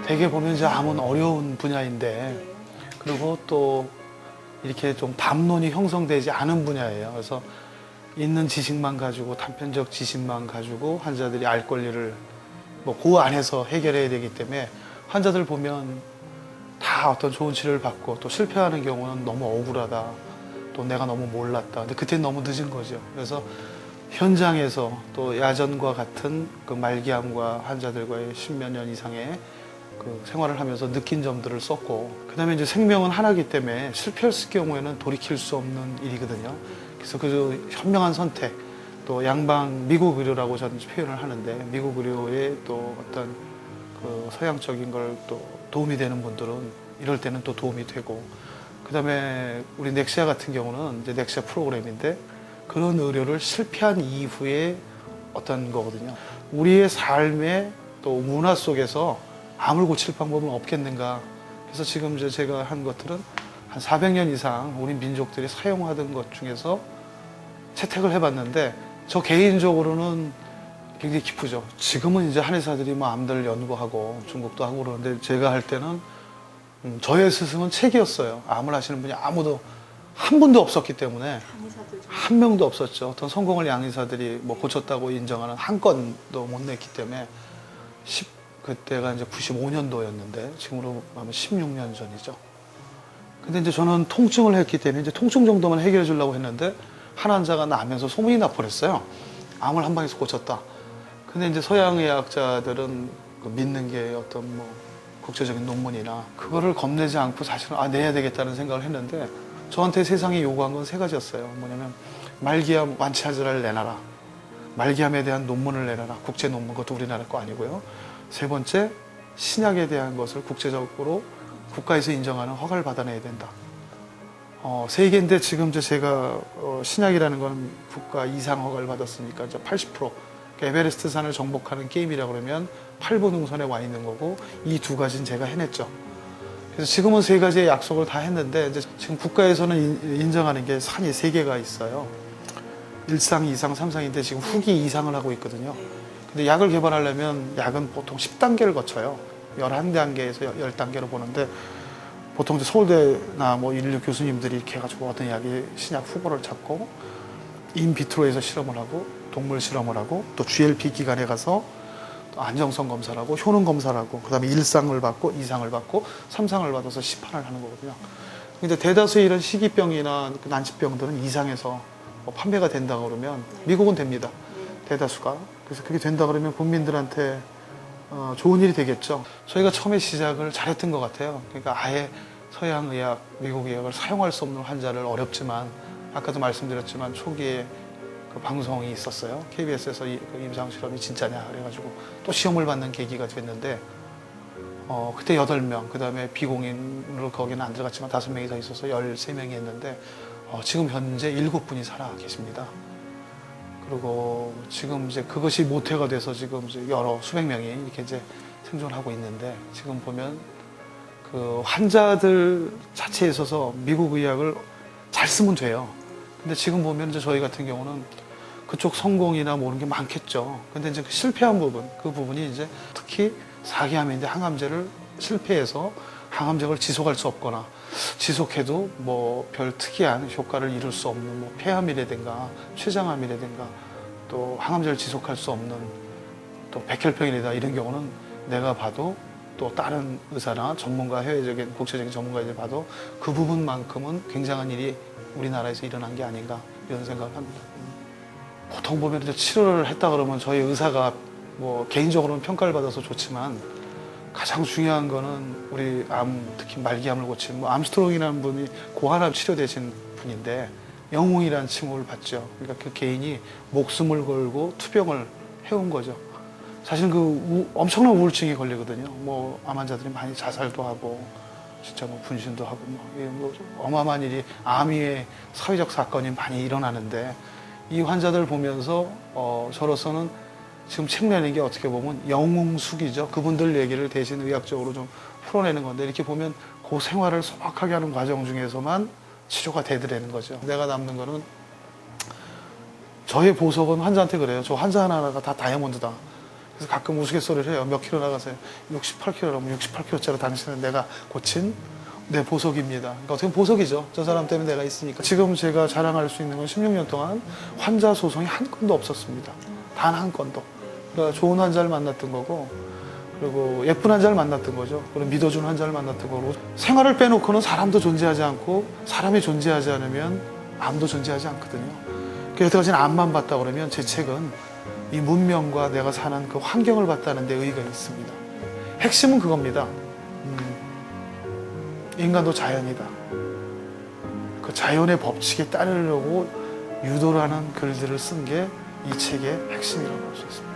되게 보면 이제 암은 어려운 분야인데, 그리고 또 이렇게 좀 담론이 형성되지 않은 분야예요. 그래서 있는 지식만 가지고, 단편적 지식만 가지고 환자들이 알 권리를 뭐 그 안에서 해결해야 되기 때문에 환자들 보면 다 어떤 좋은 치료를 받고 또 실패하는 경우는 너무 억울하다. 또 내가 너무 몰랐다. 근데 그때는 너무 늦은 거죠. 그래서 현장에서 또 야전과 같은 그 말기암과 환자들과의 십몇 년 이상의 그 생활을 하면서 느낀 점들을 썼고, 그 다음에 이제 생명은 하나이기 때문에 실패했을 경우에는 돌이킬 수 없는 일이거든요. 그래서 그 현명한 선택, 또 양방 미국 의료라고 저는 표현을 하는데, 미국 의료의 또 어떤 그 서양적인 걸 또 도움이 되는 분들은 이럴 때는 또 도움이 되고, 그 다음에 우리 넥시아 같은 경우는 이제 넥시아 프로그램인데, 그런 의료를 실패한 이후에 어떤 거거든요. 우리의 삶의 또 문화 속에서 암을 고칠 방법은 없겠는가. 그래서 지금 이제 제가 한 것들은 한 400년 이상 우리 민족들이 사용하던 것 중에서 채택을 해봤는데, 저 개인적으로는 굉장히 기쁘죠. 지금은 이제 한의사들이 뭐 암들 연구하고 중국도 하고 그러는데, 제가 할 때는 저의 스승은 책이었어요. 암을 하시는 분이 아무도 한 분도 없었기 때문에, 한 명도 없었죠. 어떤 성공을 양의사들이 뭐 고쳤다고 인정하는 한 건도 못 냈기 때문에, 그때가 이제 95년도였는데 지금으로 하면 16년 전이죠. 근데 이제 저는 통증을 했기 때문에 이제 통증 정도만 해결해 주려고 했는데, 한 환자가 나면서 소문이 나버렸어요. 암을 한 방에서 고쳤다. 근데 이제 서양의학자들은 그 믿는 게 어떤 뭐 국제적인 논문이나 그거를 겁내지 않고 사실은 내야 되겠다는 생각을 했는데, 저한테 세상이 요구한 건 세 가지였어요. 뭐냐면 말기암 완치하자를 내놔라, 말기암에 대한 논문을 내놔라. 국제 논문, 그것도 우리나라 거 아니고요. 세 번째, 신약에 대한 것을 국제적으로 국가에서 인정하는 허가를 받아내야 된다. 세 개인데 지금 이제 제가 신약이라는 건 국가 이상 허가를 받았으니까 이제 80%, 그러니까 에베레스트 산을 정복하는 게임이라 그러면 8분 능선에 와 있는 거고, 이 두 가지는 제가 해냈죠. 그래서 지금은 세 가지의 약속을 다 했는데, 이제 지금 국가에서는 인정하는 게 산이 세 개가 있어요. 1상, 2상, 3상인데 지금 후기 2상을 하고 있거든요. 근데 약을 개발하려면 약은 보통 10단계를 거쳐요. 11단계에서 10단계로 보는데, 보통 이제 서울대나 뭐 인류 교수님들이 이렇게 해가지고 어떤 약이 신약 후보를 찾고, 인비트로에서 실험을 하고, 동물 실험을 하고, 또 GLP 기관에 가서 또 안정성 검사를 하고, 효능 검사를 하고, 그 다음에 1상을 받고, 2상을 받고, 3상을 받아서 시판을 하는 거거든요. 근데 대다수의 이런 희귀병이나 난치병들은 2상에서 판매가 된다 그러면, 미국은 됩니다. 대다수가. 그래서 그게 된다 그러면 국민들한테 좋은 일이 되겠죠. 저희가 처음에 시작을 잘했던 것 같아요. 그러니까 아예 서양의학, 미국의학을 사용할 수 없는 환자를 어렵지만, 아까도 말씀드렸지만 초기에 그 방송이 있었어요. KBS에서 그 임상실험이 진짜냐 그래가지고 또 시험을 받는 계기가 됐는데, 그때 8명, 그 다음에 비공인으로 거기는 안 들어갔지만 5명이 더 있어서 13명이 했는데, 지금 현재 7분이 살아 계십니다. 그리고 지금 이제 그것이 모태가 돼서 지금 이제 수백 명이 이렇게 이제 생존하고 있는데, 지금 보면 그 환자들 자체에 있어서 미국 의학을 잘 쓰면 돼요. 근데 지금 보면 이제 저희 같은 경우는 그쪽 성공이나 모르는 게 많겠죠. 근데 이제 그 실패한 부분, 그 부분이 이제 특히 사기암인데 항암제를 실패해서 항암제를 지속할 수 없거나, 지속해도 뭐 별 특이한 효과를 이룰 수 없는 뭐 폐암이라든가 췌장암이라든가, 또 항암제를 지속할 수 없는 또 백혈병이다, 이런 경우는 내가 봐도, 또 다른 의사나 전문가, 해외적인 국제적인 전문가들 봐도 그 부분만큼은 굉장한 일이 우리나라에서 일어난 게 아닌가, 이런 생각을 합니다. 보통 보면 이제 치료를 했다 그러면 저희 의사가 뭐 개인적으로는 평가를 받아서 좋지만, 가장 중요한 거는 우리 암, 특히 말기암을 고친 뭐 암스트롱이라는 분이 고환암 치료되신 분인데 영웅이라는 칭호를 받죠. 그러니까 그 개인이 목숨을 걸고 투병을 해온 거죠. 사실 그 엄청난 우울증이 걸리거든요. 뭐 암 환자들이 많이 자살도 하고, 진짜 뭐 분신도 하고, 뭐 어마어마한 일이, 암 위에 사회적 사건이 많이 일어나는데, 이 환자들 보면서 저로서는 지금 책 내는 게 어떻게 보면 영웅숙이죠. 그분들 얘기를 대신 의학적으로 좀 풀어내는 건데, 이렇게 보면 그 생활을 소박하게 하는 과정 중에서만 치료가 되더라는 거죠. 내가 남는 거는, 저의 보석은 환자한테 그래요. 저 환자 하나하나가 다 다이아몬드다. 그래서 가끔 우스갯소리를 해요. 몇 킬로 나가세요? 68킬로라면 68킬로짜리 당신은 내가 고친 내 보석입니다. 그러니까 어떻게 보면 보석이죠. 저 사람 때문에 내가 있으니까. 지금 제가 자랑할 수 있는 건 16년 동안 환자 소송이 한 건도 없었습니다. 단 한 건도. 그러니까 좋은 환자를 만났던 거고, 그리고 예쁜 환자를 만났던 거죠. 그리고 믿어주는 환자를 만났던 거고, 생활을 빼놓고는 사람도 존재하지 않고, 사람이 존재하지 않으면 암도 존재하지 않거든요. 그래서 여태까지는 암만 봤다 그러면 제 책은 이 문명과 내가 사는 그 환경을 봤다는 데 의의가 있습니다. 핵심은 그겁니다. 인간도 자연이다. 그 자연의 법칙에 따르려고 유도를 하는 글들을 쓴 게 이 책의 핵심이라고 할 수 있습니다.